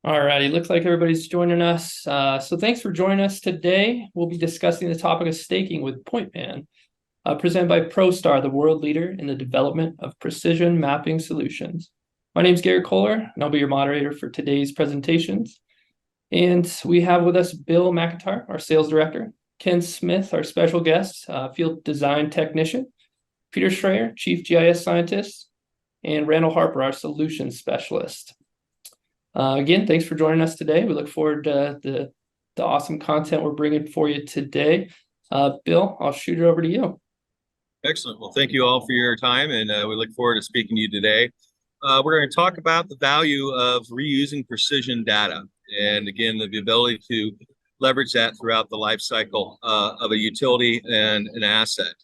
All righty, looks like everybody's joining us. So thanks for joining us today. We'll be discussing the topic of staking with PointMan, presented by ProStar, the world leader in the development of precision mapping solutions. My name is Gary Kohler, and I'll be your moderator for today's presentations. And we have with us Bill McIntyre, our sales director, Ken Smith, our special guest, field design technician, Peter Schreier, chief GIS scientist, and Randall Harper, our solutions specialist. Again, thanks for joining us today. We look forward to the awesome content we're bringing for you today. Bill, I'll shoot it over to you. Excellent. Well, thank you all for your time, and we look forward to speaking to you today. We're going to talk about the value of reusing precision data, and again, the ability to leverage that throughout the life cycle of a utility and an asset.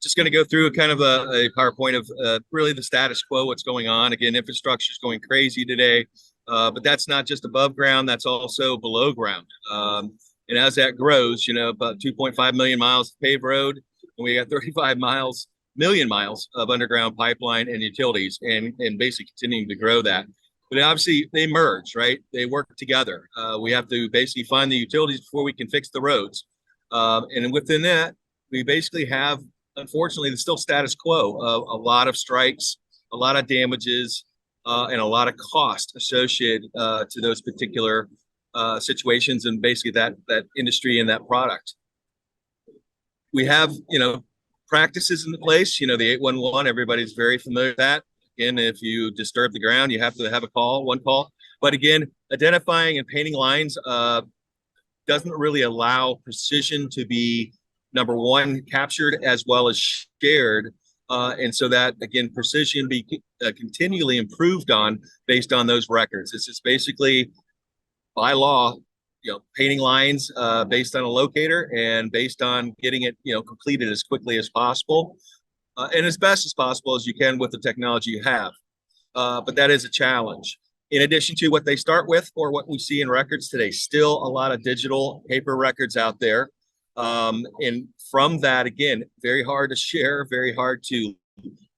Just going to go through kind of a PowerPoint of really the status quo, what's going on. Again, infrastructure is going crazy today, but that's not just above ground, that's also below ground. And as that grows, about 2.5 million miles of paved road, and we got 35 million miles of underground pipeline and utilities, and basically continuing to grow that. But obviously they merge, right? They work together. We have to basically find the utilities before we can fix the roads. And within that, we basically have, unfortunately, the still status quo of a lot of strikes, a lot of damages, and a lot of cost associated to those particular situations, and basically that industry and that product. We have, practices in place. The 811, everybody's very familiar with that. Again, if you disturb the ground, you have to have one call. But again, identifying and painting lines doesn't really allow precision to be, number one, captured as well as shared. And so that, again, precision be continually improved on based on those records. This is basically, by law, painting lines based on a locator and based on getting it, completed as quickly as possible and as best as possible as you can with the technology you have. But that is a challenge. In addition to what they start with or what we see in records today, still a lot of digital paper records out there. And from that, again, very hard to share, very hard to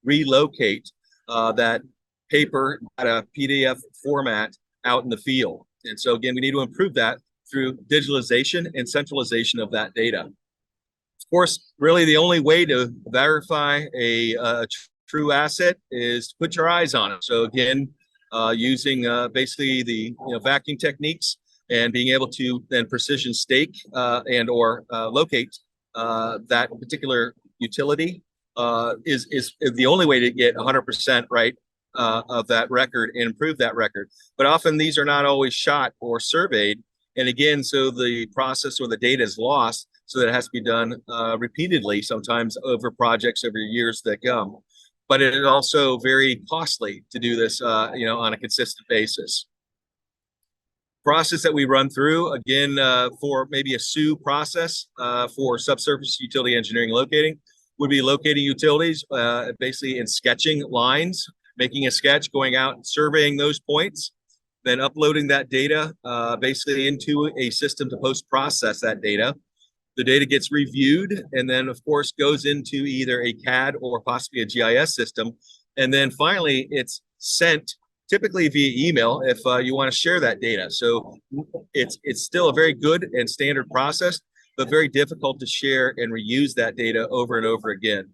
relocate that paper at a PDF format out in the field. And so, again, we need to improve that through digitalization and centralization of that data. Of course, really the only way to verify a true asset is to put your eyes on it. So again, using basically the vacuum techniques and being able to then precision stake and or locate that particular utility is the only way to get 100% right of that record and improve that record. But often these are not always shot or surveyed. And again, so the process or the data is lost, so that it has to be done repeatedly, sometimes over projects over years that come. But it is also very costly to do this, on a consistent basis. Process that we run through, again, for maybe a SUE process for subsurface utility engineering locating, would be locating utilities, basically in sketching lines, making a sketch, going out and surveying those points, then uploading that data basically into a system to post-process that data. The data gets reviewed and then, of course, goes into either a CAD or possibly a GIS system. And then finally, it's sent typically via email if you want to share that data. So it's still a very good and standard process, but very difficult to share and reuse that data over and over again.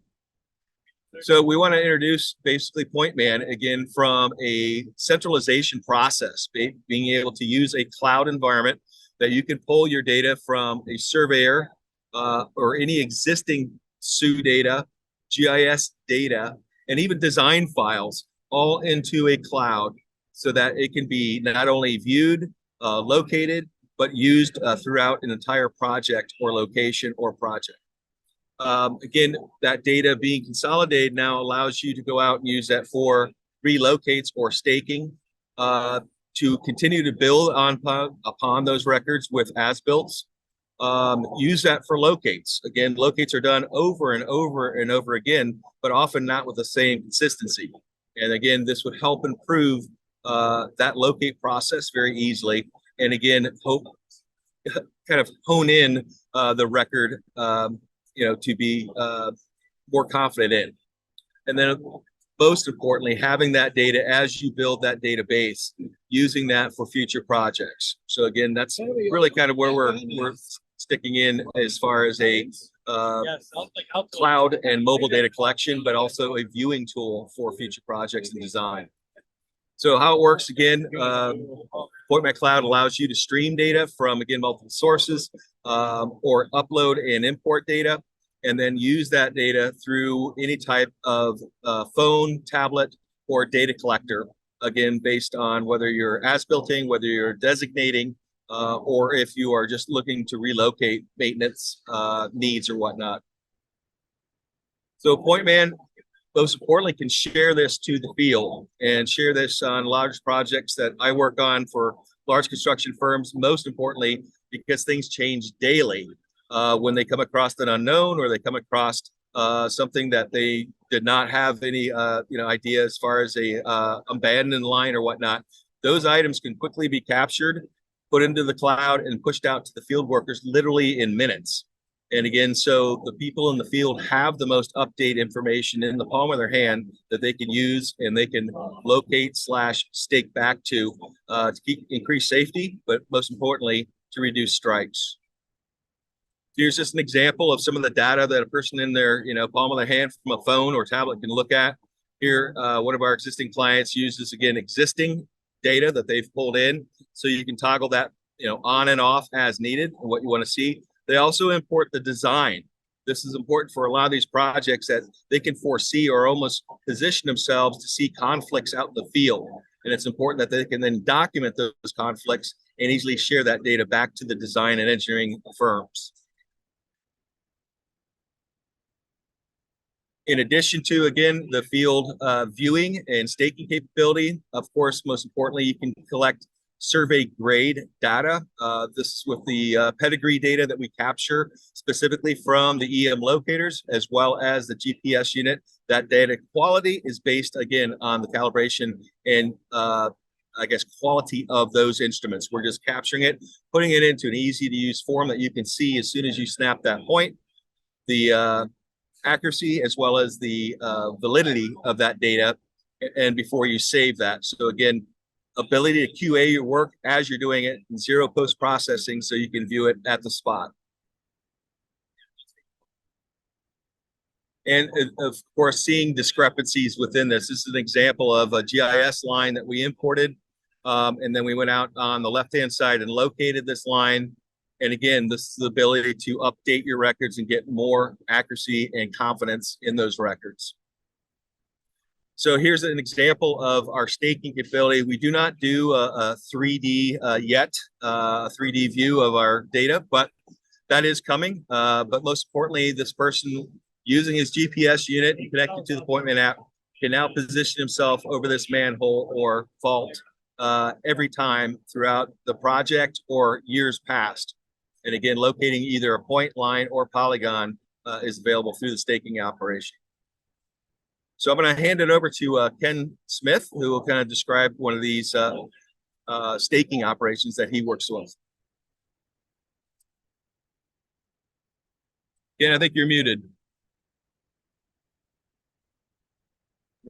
So we want to introduce basically PointMan, again, from a centralization process, being able to use a cloud environment that you can pull your data from a surveyor or any existing SUE data, GIS data, and even design files all into a cloud so that it can be not only viewed, located, but used throughout an entire project or location or project. Again, that data being consolidated now allows you to go out and use that for relocates or staking to continue to build upon those records with as-builts. Use that for locates. Again, locates are done over and over and over again, but often not with the same consistency. And again, this would help improve that locate process very easily. And again, kind of hone in the record to be more confident in. And then most importantly, having that data as you build that database, using that for future projects. So again, that's really kind of where we're sticking in as far as a cloud and mobile data collection, but also a viewing tool for future projects and design. So how it works again, PointMan Cloud allows you to stream data from, again, multiple sources, or upload and import data, and then use that data through any type of phone, tablet, or data collector, again, based on whether you're as-builting, whether you're designating, or if you are just looking to relocate maintenance needs or whatnot. So PointMan, most importantly, can share this to the field and share this on large projects that I work on for large construction firms, most importantly, because things change daily. When they come across an unknown, or they come across something that they did not have any idea as far as a abandoned line or whatnot, those items can quickly be captured, put into the cloud, and pushed out to the field workers literally in minutes. And again, so the people in the field have the most up-to-date information in the palm of their hand that they can use, and they can locate / stake back to increase safety, but most importantly, to reduce strikes. Here's just an example of some of the data that a person in their palm of their hand from a phone or tablet can look at. Here, one of our existing clients uses, again, existing data that they've pulled in, so you can toggle that on and off as needed and what you want to see. They also import the design. This is important for a lot of these projects, that they can foresee or almost position themselves to see conflicts out in the field. And it's important that they can then document those conflicts and easily share that data back to the design and engineering firms. In addition to, again, the field viewing and staking capability, of course, most importantly, you can collect survey grade data. This is with the pedigree data that we capture specifically from the EM locators, as well as the GPS unit. That data quality is based, again, on the calibration and quality of those instruments. We're just capturing it, putting it into an easy to use form that you can see as soon as you snap that point. The accuracy as well as the validity of that data, and before you save that. So again, ability to QA your work as you're doing it, and zero post-processing, so you can view it at the spot. And of course, seeing discrepancies within this. This is an example of a GIS line that we imported, and then we went out on the left-hand side and located this line. And again, this is the ability to update your records and get more accuracy and confidence in those records. So here's an example of our staking capability. We do not do a 3D yet, a 3D view of our data, but that is coming. But most importantly, this person using his GPS unit and connected to the PointMan app can now position himself over this manhole or vault every time throughout the project or years past. And again, locating either a point, line, or polygon is available through the staking operation. So I'm going to hand it over to Ken Smith, who will kind of describe one of these staking operations that he works with. Ken, I think you're muted.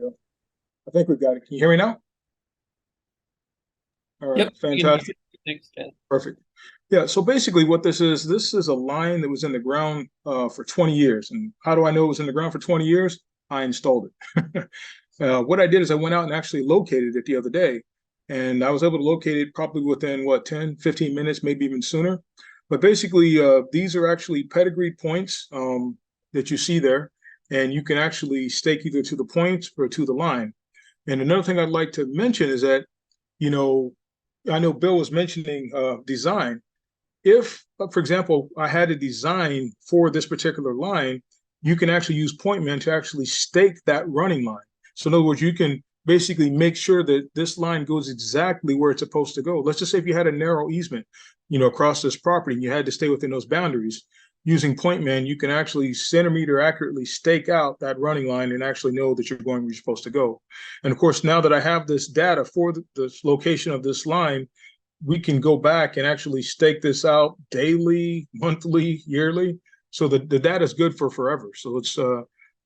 Yeah. I think we've got it. Can you hear me now? All right, Yep. fantastic. Thanks, Ken. Perfect. Yeah, so basically what this is a line that was in the ground for 20 years. And how do I know it was in the ground for 20 years? I installed it. What I did is I went out and actually located it the other day. And I was able to locate it probably within, 10, 15 minutes, maybe even sooner. But basically, these are actually pedigreed points that you see there. And you can actually stake either to the points or to the line. And another thing I'd like to mention is that, I know Bill was mentioning design. If, for example, I had a design for this particular line, you can actually use PointMan to actually stake that running line. So in other words, you can basically make sure that this line goes exactly where it's supposed to go. Let's just say if you had a narrow easement, across this property, and you had to stay within those boundaries. Using PointMan, you can actually centimeter accurately stake out that running line and actually know that you're going where you're supposed to go. And of course, now that I have this data for the location of this line, we can go back and actually stake this out daily, monthly, yearly. So the data is good for forever. So it's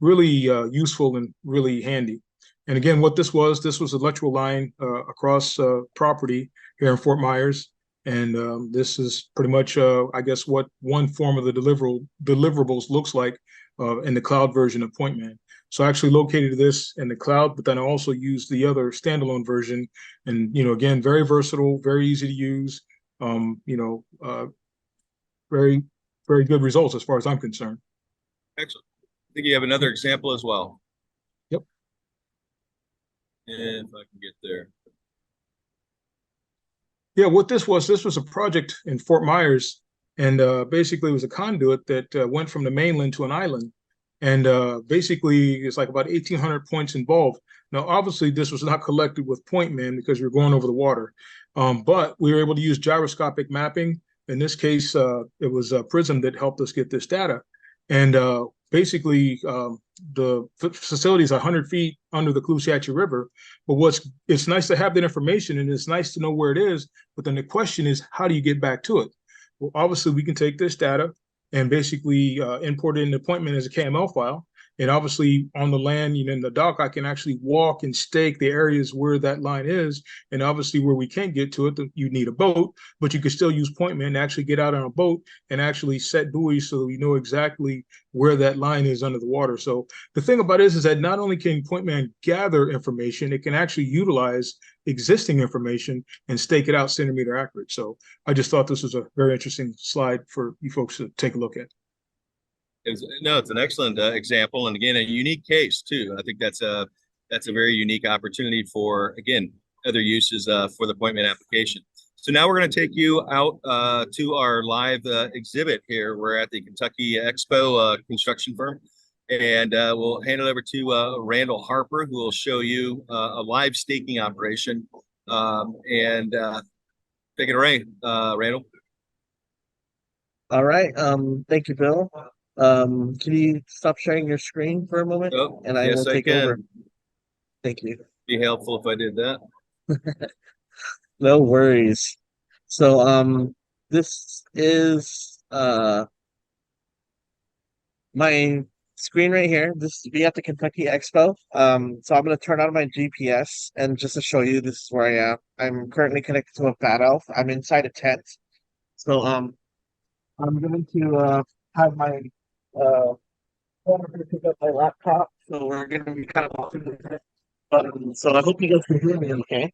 really useful and really handy. And again, what this was electrical line across property here in Fort Myers. And this is pretty much, I guess, what one form of the deliverables looks like in the cloud version of PointMan. So I actually located this in the cloud, but then I also used the other standalone version. And, again, very versatile, very easy to use, very, very good results as far as I'm concerned. Excellent. I think you have another example as well. Yep. If I can get there. Yeah, what this was a project in Fort Myers, and basically it was a conduit that went from the mainland to an island. And basically it's like about 1,800 points involved. Now, obviously, this was not collected with PointMan because we were going over the water, but we were able to use gyroscopic mapping. In this case, it was Prism that helped us get this data. And basically, the facility is 100 feet under the Caloosahatchee River. But it's nice to have that information, and it's nice to know where it is. But then the question is, how do you get back to it? Well, obviously, we can take this data and basically import it into PointMan as a KML file. And obviously on the land, in the dock, I can actually walk and stake the areas where that line is. And obviously where we can't get to it, you need a boat, but you can still use PointMan to actually get out on a boat and actually set buoys so that we know exactly where that line is under the water. So the thing about it is that not only can PointMan gather information, it can actually utilize existing information and stake it out centimeter accurate. So I just thought this was a very interesting slide for you folks to take a look at. It's an excellent example, and again, a unique case too. I think that's a very unique opportunity for, again, other uses for the PointMan application. So now we're going to take you out to our live exhibit here. We're at the Kentucky Expo construction firm, and we'll hand it over to Randall Harper, who will show you a live staking operation. And take it away, Randall. All right. Thank you, Bill. Can you stop sharing your screen for a moment? Oh, and I will take over. Thank you. Be helpful if I did that. No worries. So this is my screen right here. This is me at the Kentucky Expo. So I'm gonna turn on my GPS, and just to show you, this is where I am. I'm currently connected to a Fat Elf. I'm inside a tent. So I'm going to have my I'm going to pick up my laptop, so we're going to be kind of walking the tent. So I hope you guys can hear me okay.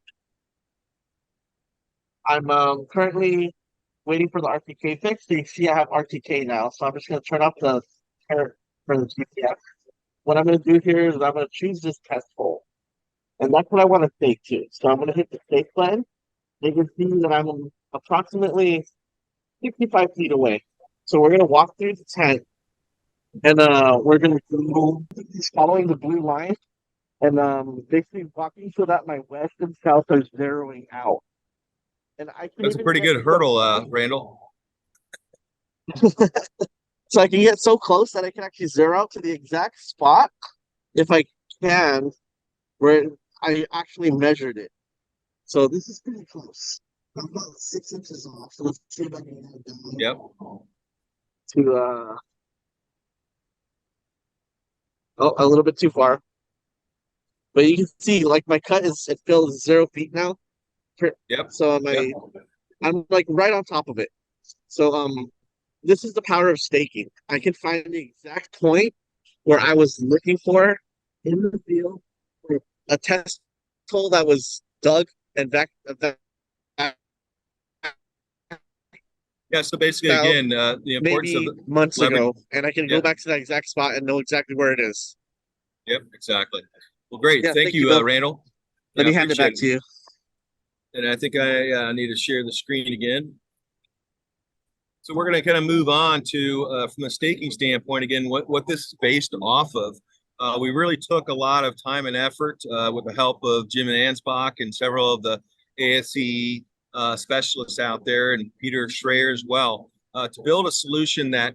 I'm currently waiting for the RTK fix. So you see I have RTK now, so I'm just going to turn off the parent for the GPS. What I'm going to do here is I'm going to choose this test hole, and that's what I want to stake to. So I'm going to hit the stake button. You can see that I'm approximately 65 feet away. So we're going to walk through the tent, and we're going to go following the blue line, and basically walking so that my west and south are zeroing out. And That's a pretty good hurdle, Randall. So I can get so close that I can actually zero out to the exact spot, if I can, where I actually measured it. So this is pretty close. I'm about 6 inches off. So let's see if I can get it down. Yep. To a little bit too far. But you can see, like, my cut it feels 0 feet now. Yep. So I'm like right on top of it. So this is the power of staking. I can find the exact point where I was looking for in the field for a test hole that was dug and back. Yeah, so basically, again, the importance maybe of months ago, and I can go back to that exact spot and know exactly where it is. Yep, exactly. Well, great. Yeah, thank you, Randall. Let me hand it back to you. And I think I need to share the screen again. So we're going to kind of move on to, from the staking standpoint, again, what this is based off of. We really took a lot of time and effort with the help of Jim Ansbach and several of the ASCE specialists out there, and Peter Schreier as well, to build a solution that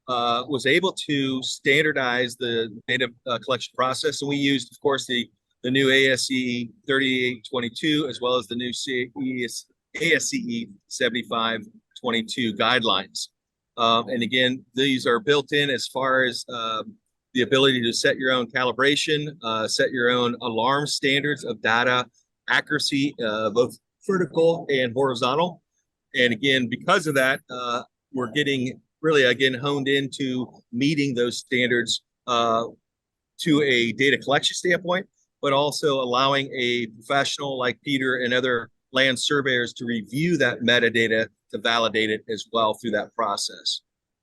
was able to standardize the data collection process. And we used, of course, the new ASCE 3822 as well as the new ASCE 7522 guidelines. And again, these are built in as far as the ability to set your own calibration, set your own alarm standards of data accuracy, both vertical and horizontal. And again, because of that, we're getting really, again, honed into meeting those standards to a data collection standpoint, but also allowing a professional like Peter and other land surveyors to review that metadata to validate it as well through that process.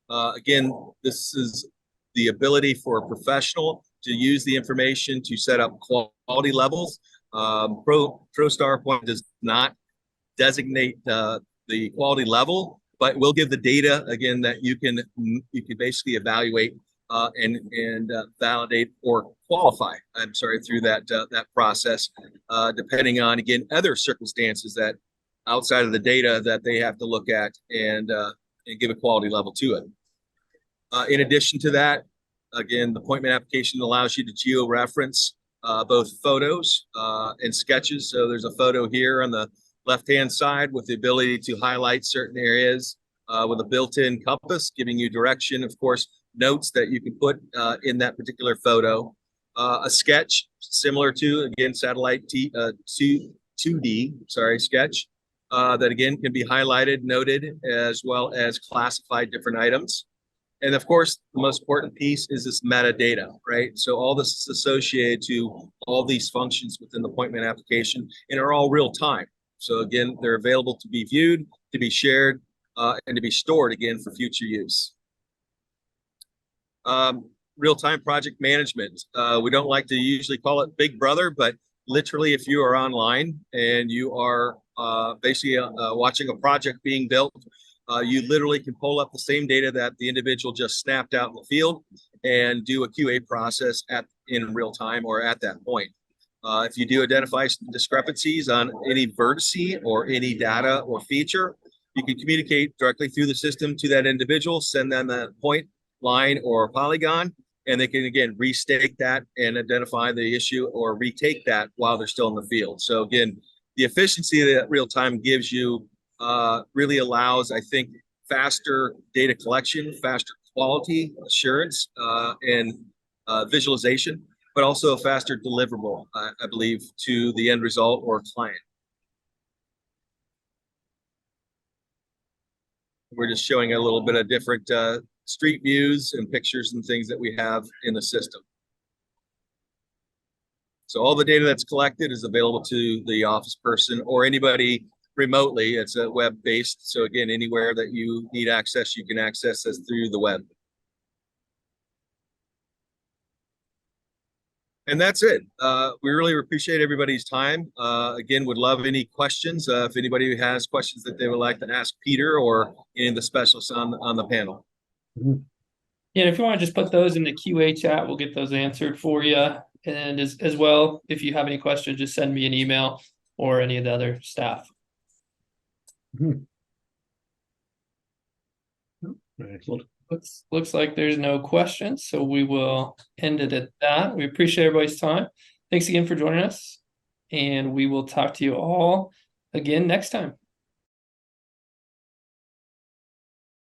Again, this is the ability for a professional to use the information to set up quality levels. ProStar Point does not designate the quality level, but will give the data again that you can basically evaluate and validate or qualify. I'm sorry, through that process, depending on again other circumstances that outside of the data that they have to look at and give a quality level to it. In addition to that, again, the PointMan application allows you to geo-reference both photos and sketches. So there's a photo here on the left-hand side with the ability to highlight certain areas with a built-in compass, giving you direction, of course, notes that you can put in that particular photo. A sketch similar to, again, satellite 2D, sketch that, again, can be highlighted, noted, as well as classified different items. And of course, the most important piece is this metadata, right? So all this is associated to all these functions within the PointMan application and are all real time. So again, they're available to be viewed, to be shared, and to be stored again for future use. Real-time project management. We don't like to usually call it Big Brother, but literally if you are online and you are basically watching a project being built, you literally can pull up the same data that the individual just snapped out in the field and do a QA process in real time or at that point. If you do identify discrepancies on any vertice or any data or feature, you can communicate directly through the system to that individual, send them that point, line, or polygon, and they can, again, restake that and identify the issue or retake that while they're still in the field. So again, the efficiency that real time gives you really allows, I think, faster data collection, faster quality assurance, and visualization, but also a faster deliverable, I believe, to the end result or client. We're just showing a little bit of different street views and pictures and things that we have in the system. So all the data that's collected is available to the office person or anybody remotely. It's a web-based. So again, anywhere that you need access, you can access this through the web. And that's it. We really appreciate everybody's time. Again, would love any questions. If anybody has questions that they would like to ask Peter or any of the specialists on the panel. Yeah, if you want to just put those in the QA chat, we'll get those answered for you. And as well, if you have any questions, just send me an email or any of the other staff. Looks like there's no questions, so we will end it at that. We appreciate everybody's time. Thanks again for joining us, and we will talk to you all again next time.